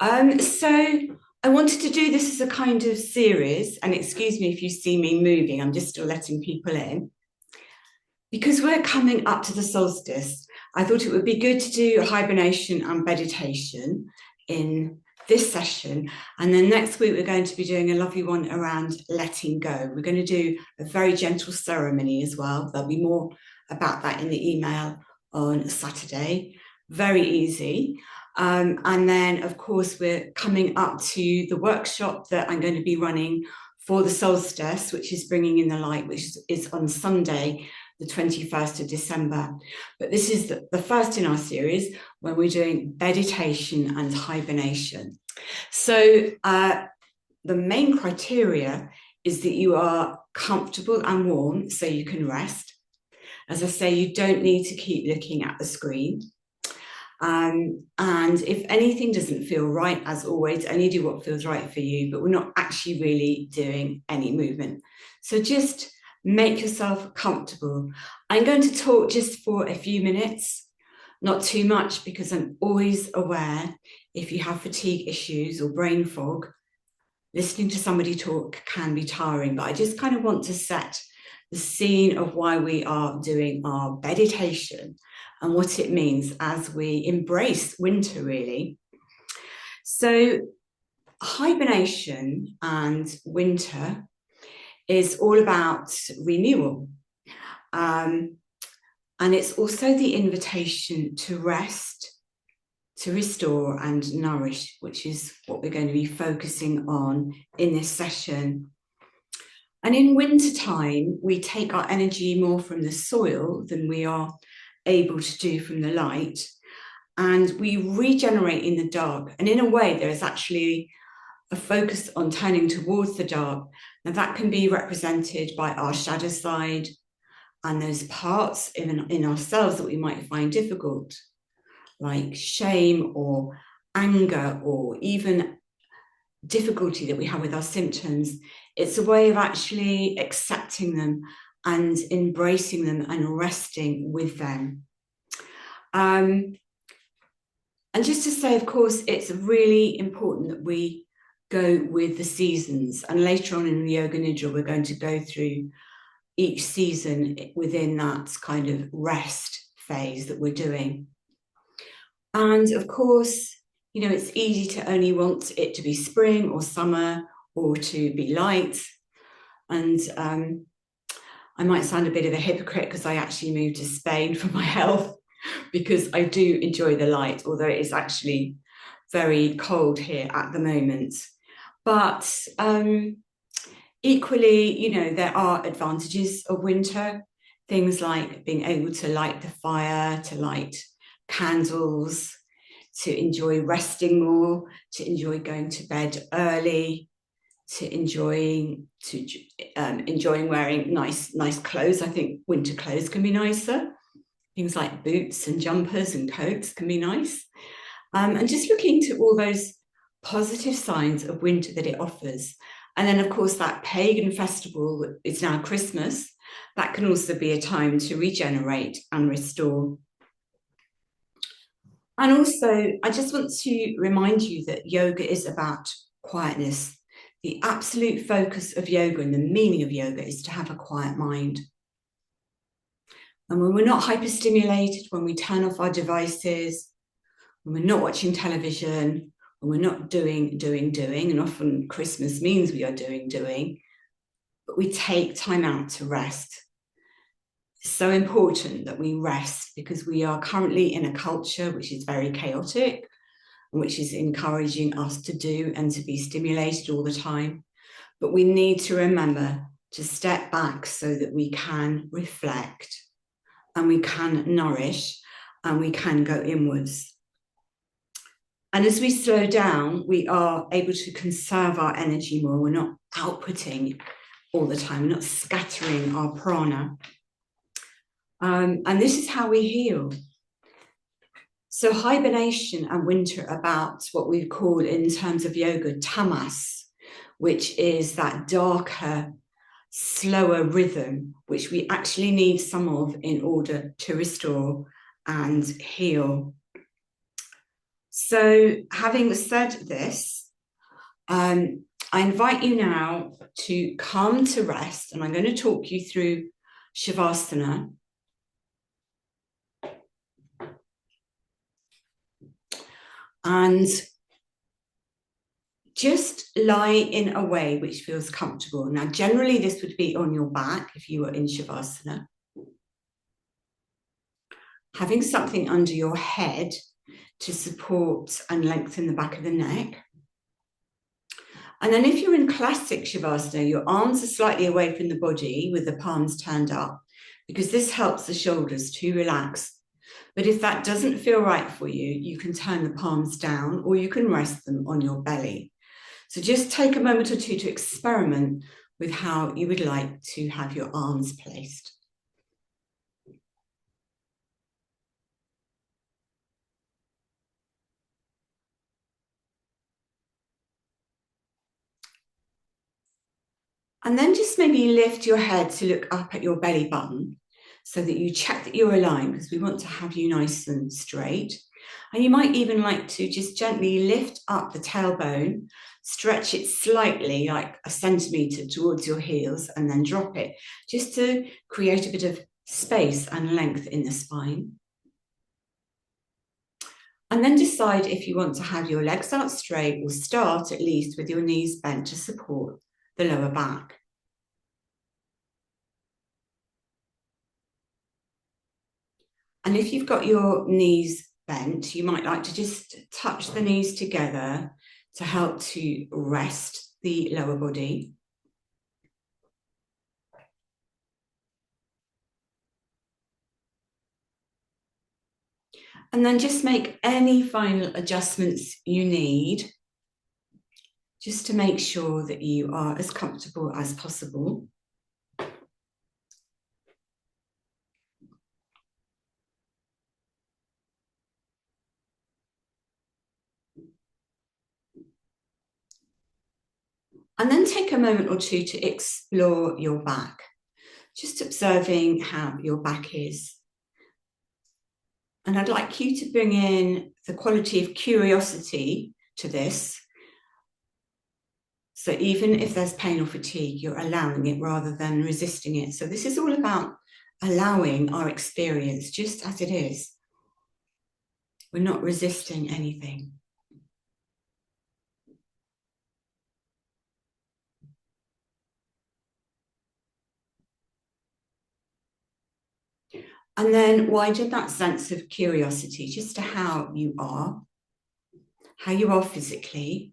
So I wanted to do this as a kind of series, and excuse me if you see me moving, I'm just still letting people in. Because we're coming up to the solstice, I thought it would be good to do hibernation and meditation in this session. And then next week, we're going to be doing a lovely one around letting go. We're going to do a very gentle ceremony as well. There'll be more about that in the email on Saturday. Very easy. And then, of course, we're coming up to the workshop that I'm going to be running for the solstice, which is bringing in the light, which is on Sunday, the 21st of December. But this is the first in our series when we're doing meditation and hibernation. So the main criteria is that you are comfortable and warm so you can rest. As I say, you don't need to keep looking at the screen. And if anything doesn't feel right, as always, only do what feels right for you, but we're not actually really doing any movement. So just make yourself comfortable. I'm going to talk just for a few minutes, not too much, because I'm always aware if you have fatigue issues or brain fog, listening to somebody talk can be tiring, but I just kind of want to set the scene of why we are doing our meditation and what it means as we embrace winter, really. So hibernation and winter is all about renewal. And it's also the invitation to rest, to restore and nourish, which is what we're going to be focusing on in this session. And in winter time, we take our energy more from the soil than we are able to do from the light. And we regenerate in the dark. And in a way, there is actually a focus on turning towards the dark. Now, that can be represented by our shadow side and those parts in ourselves that we might find difficult, like shame or anger or even difficulty that we have with our symptoms. It's a way of actually accepting them and embracing them and resting with them. And just to say, of course, it's really important that we go with the seasons. And later on in the Yoga Nidra, we're going to go through each season within that kind of rest phase that we're doing. And of course, you know, it's easy to only want it to be spring or summer or to be light. And I might sound a bit of a hypocrite because I actually moved to Spain for my health, because I do enjoy the light, although it is actually very cold here at the moment. But equally, you know, there are advantages of winter, things like being able to light the fire, to light candles, to enjoy resting more, to enjoy going to bed early, to enjoying wearing nice clothes. I think winter clothes can be nicer. Things like boots and jumpers and coats can be nice. And just looking to all those positive signs of winter that it offers. And then, of course, that pagan festival is now Christmas. That can also be a time to regenerate and restore. And also, I just want to remind you that yoga is about quietness. The absolute focus of yoga and the meaning of yoga is to have a quiet mind. And when we're not hyperstimulated, when we turn off our devices, when we're not watching television, when we're not doing, and often Christmas means we are doing, but we take time out to rest. It's so important that we rest because we are currently in a culture which is very chaotic and which is encouraging us to do and to be stimulated all the time. But we need to remember to step back so that we can reflect and we can nourish and we can go inwards. And as we slow down, we are able to conserve our energy more. We're not outputting all the time. We're not scattering our prana. And this is how we heal. So hibernation and winter are about what we call in terms of yoga, tamas, which is that darker, slower rhythm, which we actually need some of in order to restore and heal. So having said this, I invite you now to come to rest, and I'm going to talk you through Shavasana. And just lie in a way which feels comfortable. Now, generally, this would be on your back if you were in Shavasana. Having something under your head to support and lengthen the back of the neck. And then if you're in classic Shavasana, your arms are slightly away from the body with the palms turned up, because this helps the shoulders to relax. But if that doesn't feel right for you, you can turn the palms down or you can rest them on your belly. So just take a moment or two to experiment with how you would like to have your arms placed. And then just maybe lift your head to look up at your belly button so that you check that you're aligned, because we want to have you nice and straight. And you might even like to just gently lift up the tailbone, stretch it slightly, like a centimetre towards your heels, and then drop it, just to create a bit of space and length in the spine. And then decide if you want to have your legs out straight, or start at least with your knees bent to support the lower back. And if you've got your knees bent, you might like to just touch the knees together to help to rest the lower body. And then just make any final adjustments you need, just to make sure that you are as comfortable as possible. And then take a moment or two to explore your back, just observing how your back is. And I'd like you to bring in the quality of curiosity to this. So even if there's pain or fatigue, you're allowing it rather than resisting it. So this is all about allowing our experience just as it is. We're not resisting anything. And then widen that sense of curiosity just to how you are physically,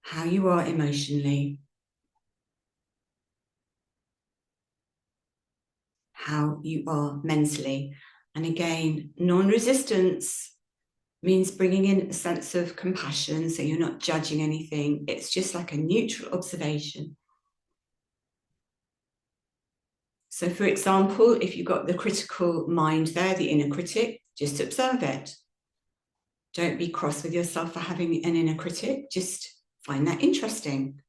how you are emotionally, how you are mentally. And again, non-resistance means bringing in a sense of compassion, so you're not judging anything. It's just like a neutral observation. So for example, if you've got the critical mind there, the inner critic, just observe it. Don't be cross with yourself for having an inner critic, just find that interesting.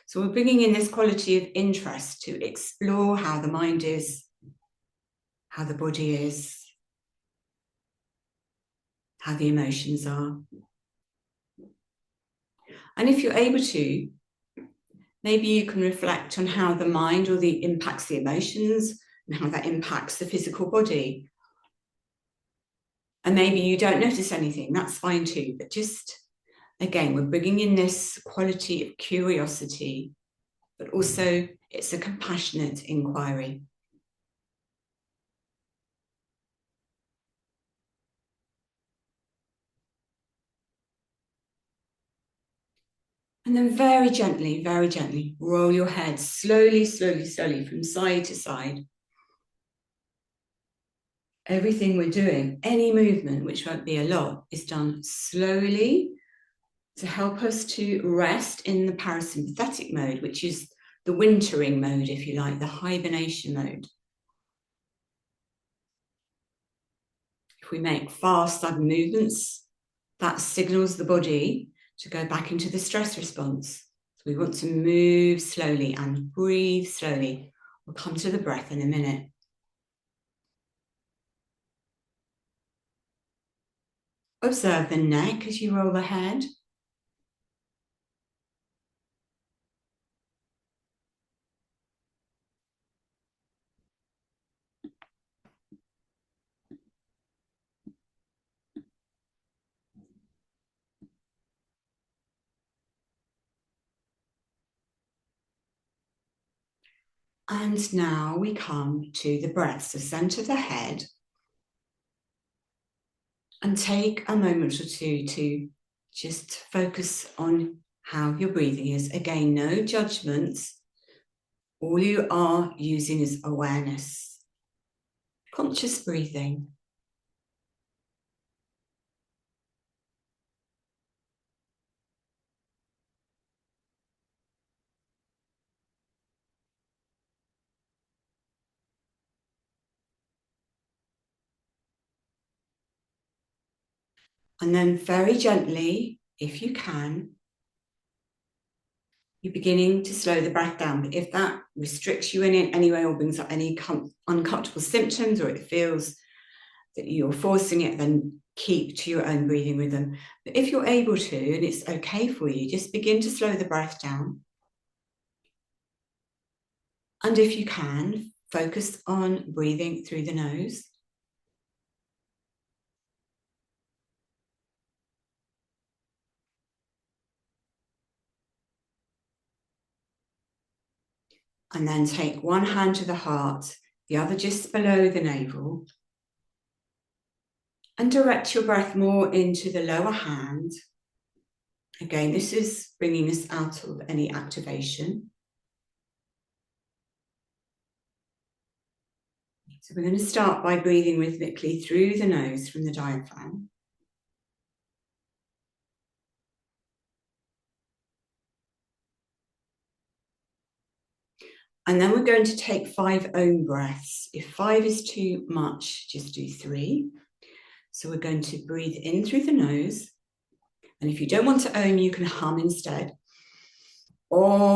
So we're bringing in this quality of interest to explore how the mind is, how the body is, how the emotions are. And if you're able to, maybe you can reflect on how the mind or the impacts the emotions and how that impacts the physical body. And maybe you don't notice anything, that's fine too, but just, again, we're bringing in this quality of curiosity, but also it's a compassionate inquiry. And then very gently, roll your head slowly, slowly, slowly from side to side. Everything we're doing, any movement, which won't be a lot, is done slowly to help us to rest in the parasympathetic mode, which is the wintering mode, if you like, the hibernation mode. If we make fast, sudden movements, that signals the body to go back into the stress response. So we want to move slowly and breathe slowly. We'll come to the breath in a minute. Observe the neck as you roll the head. And now we come to the breath. So center the head and take a moment or two to just focus on how your breathing is. Again, no judgments. All you are using is awareness, conscious breathing. And then very gently, if you can, you're beginning to slow the breath down. But if that restricts you in any way or brings up any uncomfortable symptoms, or it feels that you're forcing it, then keep to your own breathing rhythm. But if you're able to, and it's okay for you, just begin to slow the breath down. And if you can, focus on breathing through the nose. And then take one hand to the heart, the other just below the navel. And direct your breath more into the lower hand. Again, this is bringing us out of any activation. So we're going to start by breathing rhythmically through the nose from the diaphragm. And then we're going to take 5 own breaths. If 5 is too much, just do 3. So we're going to breathe in through the nose. And if you don't want to own, you can hum instead. Om.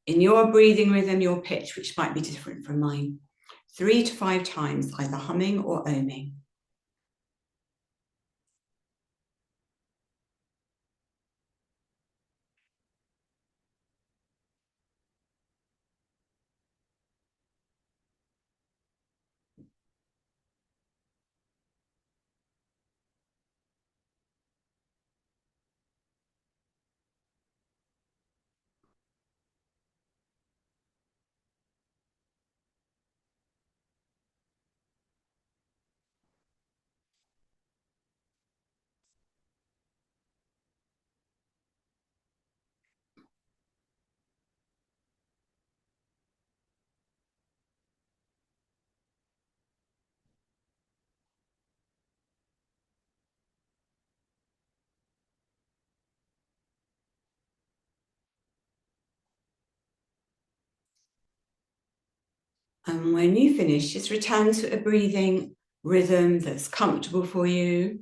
In your breathing rhythm, your pitch, which might be different from mine, 3 to 5 times, either humming or oming. And when you finish, just return to a breathing rhythm that's comfortable for you.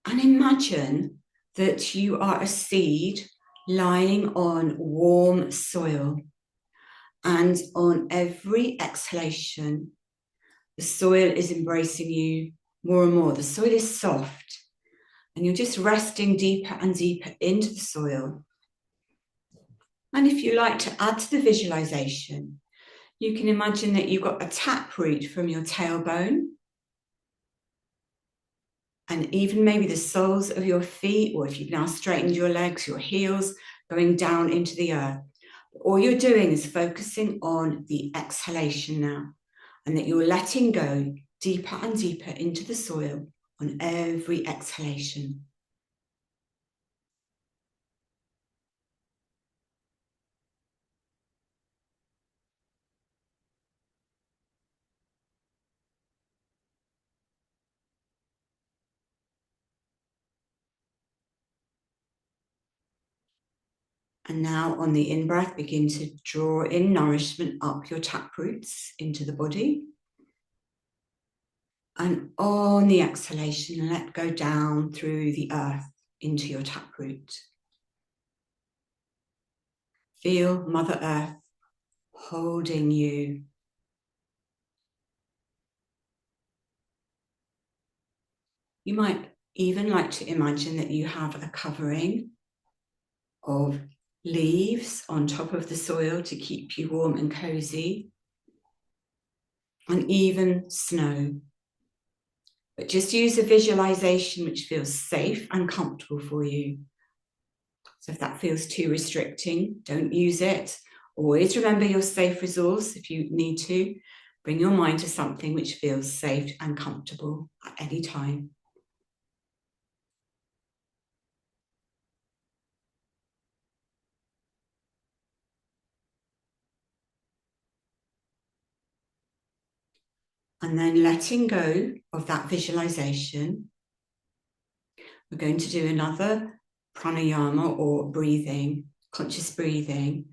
And imagine that you are a seed lying on warm soil. And on every exhalation, the soil is embracing you more and more. The soil is soft, and you're just resting deeper and deeper into the soil. And if you like to add to the visualization, you can imagine that you've got a taproot from your tailbone, and even maybe the soles of your feet, or if you've now straightened your legs, your heels going down into the earth. All you're doing is focusing on the exhalation now, and that you're letting go deeper and deeper into the soil on every exhalation. And now on the in-breath, begin to draw in nourishment up your taproots into the body. And on the exhalation, let go down through the earth into your taproot. Feel Mother Earth holding you. You might even like to imagine that you have a covering of leaves on top of the soil to keep you warm and cozy, and even snow. But just use a visualization which feels safe and comfortable for you. So if that feels too restricting, don't use it. Always remember your safe resource if you need to. Bring your mind to something which feels safe and comfortable at any time. And then letting go of that visualization, we're going to do another pranayama or breathing, conscious breathing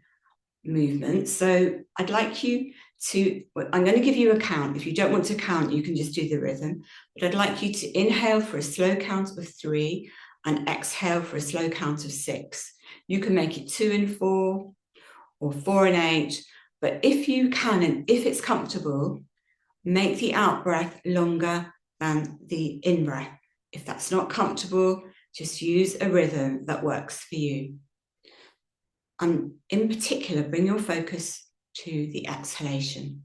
movement. So I'd like you to, I'm going to give you a count. If you don't want to count, you can just do the rhythm. But I'd like you to inhale for a slow count of 3 and exhale for a slow count of 6. You can make it 2 and 4 or 4 and 8. But if you can, and if it's comfortable, make the out breath longer than the in breath. If that's not comfortable, just use a rhythm that works for you. And in particular, bring your focus to the exhalation.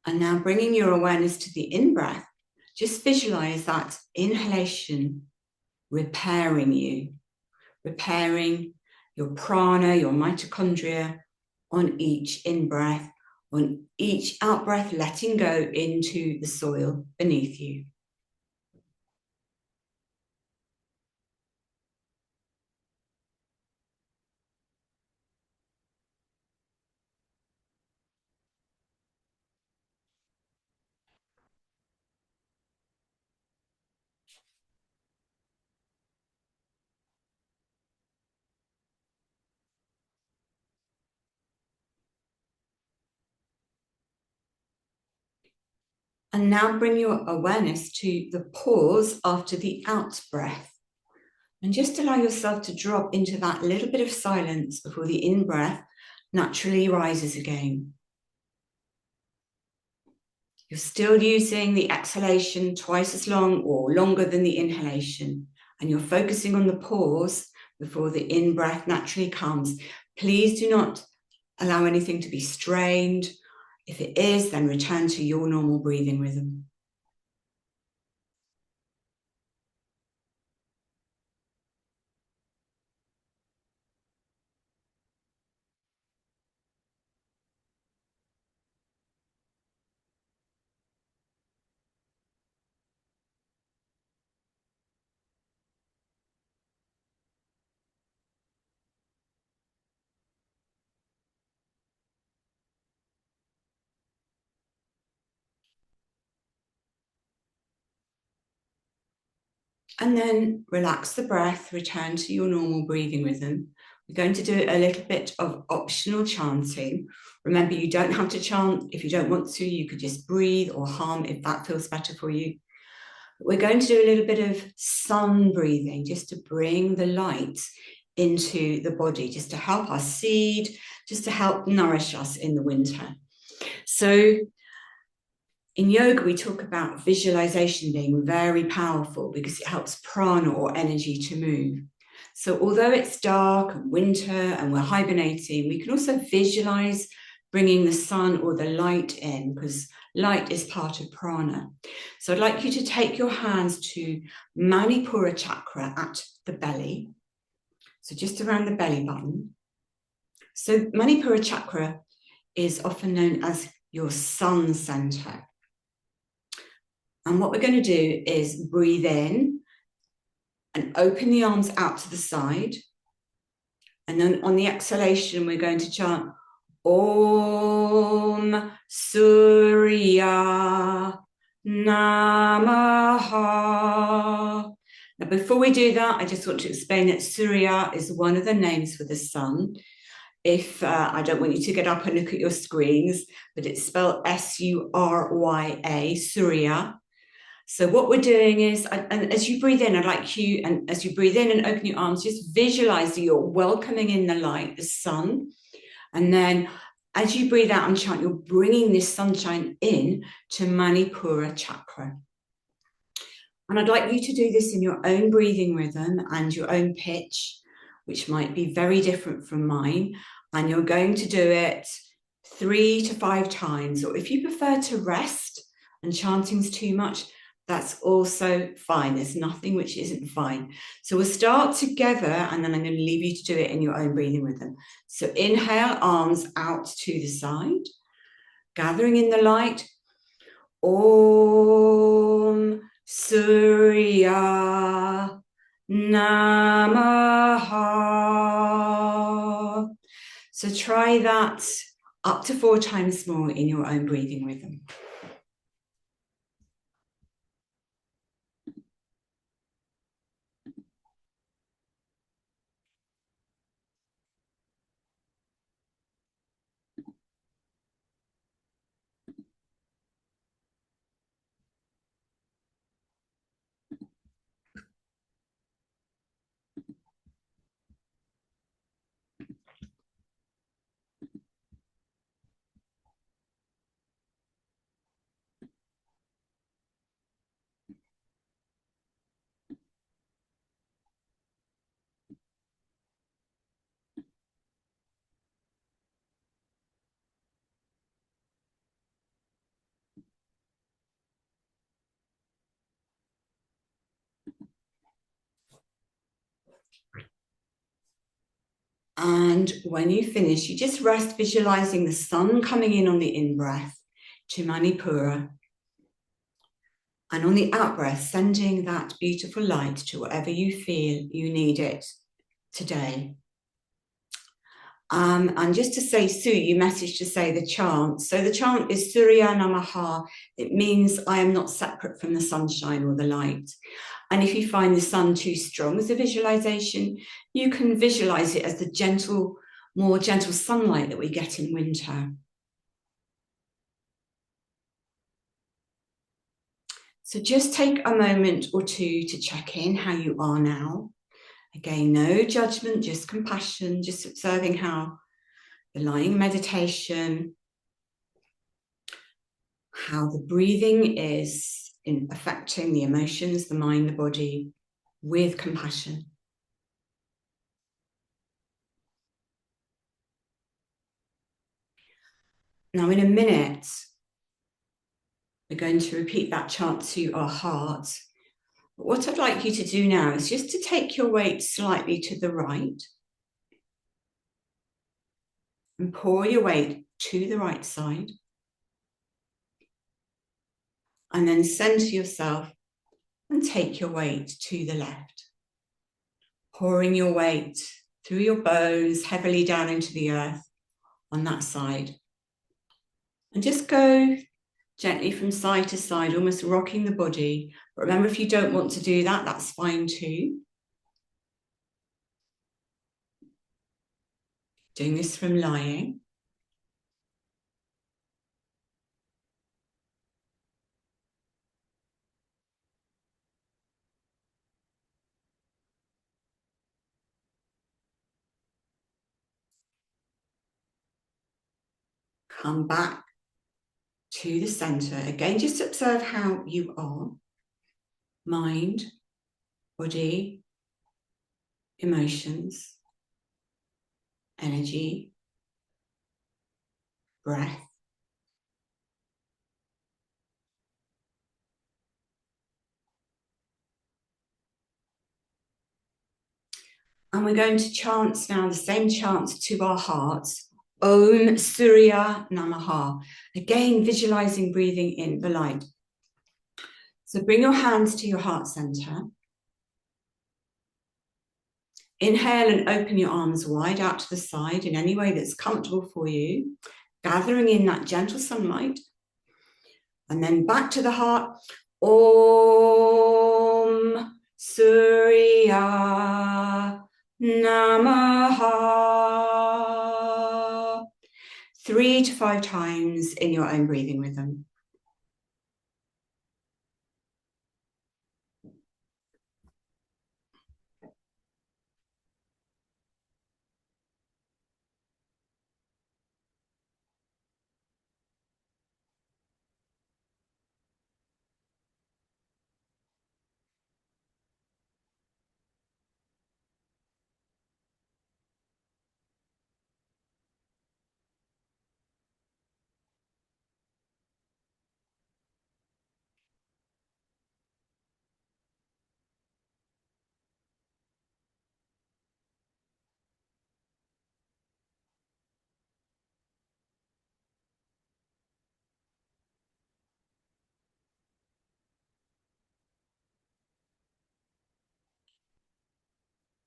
And now bringing your awareness to the in-breath, just visualize that inhalation repairing you, repairing your prana, your mitochondria on each in-breath, on each out-breath, letting go into the soil beneath you. And now bring your awareness to the pause after the out breath. And just allow yourself to drop into that little bit of silence before the in breath naturally rises again. You're still using the exhalation twice as long or longer than the inhalation. And you're focusing on the pause before the in breath naturally comes. Please do not allow anything to be strained. If it is, then return to your normal breathing rhythm. And then relax the breath, return to your normal breathing rhythm. We're going to do a little bit of optional chanting. Remember, you don't have to chant. If you don't want to, you could just breathe or hum if that feels better for you. But we're going to do a little bit of sun breathing, just to bring the light into the body, just to help us seed, just to help nourish us in the winter. So in yoga, we talk about visualization being very powerful because it helps prana or energy to move. So although it's dark and winter and we're hibernating, we can also visualize bringing the sun or the light in, because light is part of prana. So I'd like you to take your hands to Manipura chakra at the belly. So just around the belly button. So Manipura chakra is often known as your sun center. And what we're going to do is breathe in and open the arms out to the side. And then on the exhalation, we're going to chant Om Surya Namaha. Now, before we do that, I just want to explain that Surya is one of the names for the sun. If I don't want you to get up and look at your screens, but it's spelled S-U-R-Y-A, Surya. So what we're doing is, and as you breathe in, I'd like you, and as you breathe in and open your arms, just visualize that you're welcoming in the light, the sun. And then as you breathe out and chant, you're bringing this sunshine in to Manipura chakra. And I'd like you to do this in your own breathing rhythm and your own pitch, which might be very different from mine. And you're going to do it 3 to 5 times. Or if you prefer to rest and chanting's too much, that's also fine. There's nothing which isn't fine. So we'll start together, and then I'm going to leave you to do it in your own breathing rhythm. So inhale, arms out to the side, gathering in the light. Om Surya Namaha. So try that up to 4 times more in your own breathing rhythm. And when you finish, you just rest, visualizing the sun coming in on the in-breath to Manipura. And on the out-breath, sending that beautiful light to wherever you feel you need it today. And just to say, Sue, you messaged to say the chant. So the chant is Surya Namaha. It means I am not separate from the sunshine or the light. And if you find the sun too strong as a visualization, you can visualize it as the gentle, more gentle sunlight that we get in winter. So just take a moment or two to check in how you are now. Again, no judgment, just compassion, just observing how the lying meditation, how the breathing is affecting the emotions, the mind, the body, with compassion. Now, in a minute, we're going to repeat that chant to our heart. But what I'd like you to do now is just to take your weight slightly to the right and pour your weight to the right side. And then center yourself and take your weight to the left. Pouring your weight through your bones, heavily down into the earth on that side. And just go gently from side to side, almost rocking the body. But remember, if you don't want to do that, that's fine too. Doing this from lying. Come back to the center. Again, just observe how you are. Mind, body, emotions, energy, breath. And we're going to chant now the same chant to our hearts. Om Surya Namaha. Again, visualizing breathing in the light. So bring your hands to your heart center. Inhale and open your arms wide out to the side in any way that's comfortable for you, gathering in that gentle sunlight. And then back to the heart. Om Surya Namaha. 3 to 5 times in your own breathing rhythm.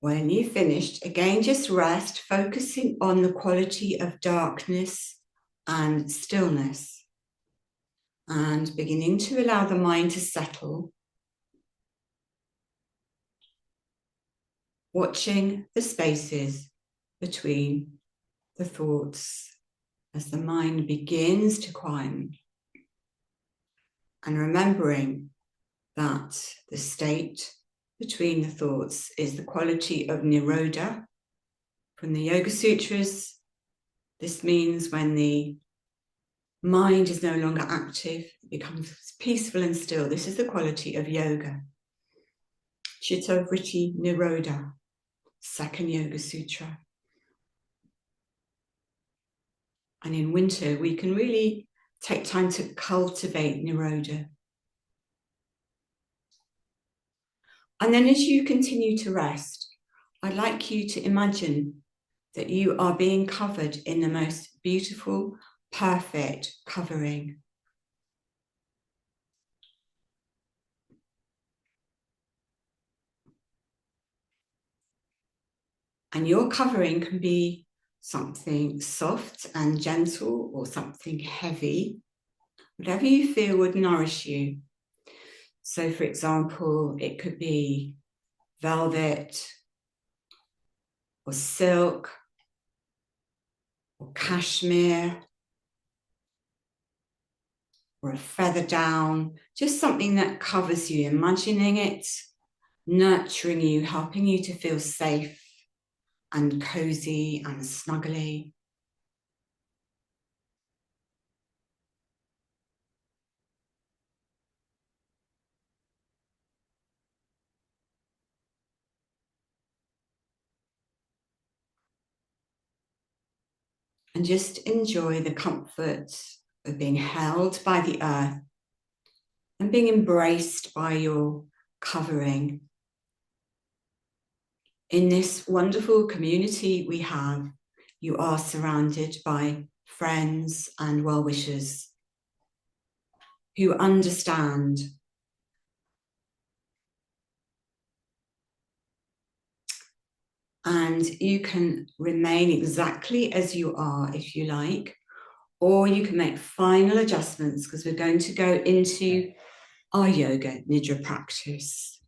When you've finished, again, just rest, focusing on the quality of darkness and stillness, and beginning to allow the mind to settle, watching the spaces between the thoughts as the mind begins to quieten, and remembering that the state between the thoughts is the quality of nirodha. From the Yoga Sutras, this means when the mind is no longer active, it becomes peaceful and still. This is the quality of yoga. Chitta Vritti Nirodha, second Yoga Sutra. And in winter, we can really take time to cultivate nirodha. And then as you continue to rest, I'd like you to imagine that you are being covered in the most beautiful, perfect covering. And your covering can be something soft and gentle or something heavy, whatever you feel would nourish you. So, for example, it could be velvet or silk or cashmere or a feather down, just something that covers you, imagining it nurturing you, helping you to feel safe and cozy and snuggly. And just enjoy the comfort of being held by the earth and being embraced by your covering. In this wonderful community we have, you are surrounded by friends and well-wishers who understand. And you can remain exactly as you are if you like, or you can make final adjustments because we're going to go into our yoga nidra practice.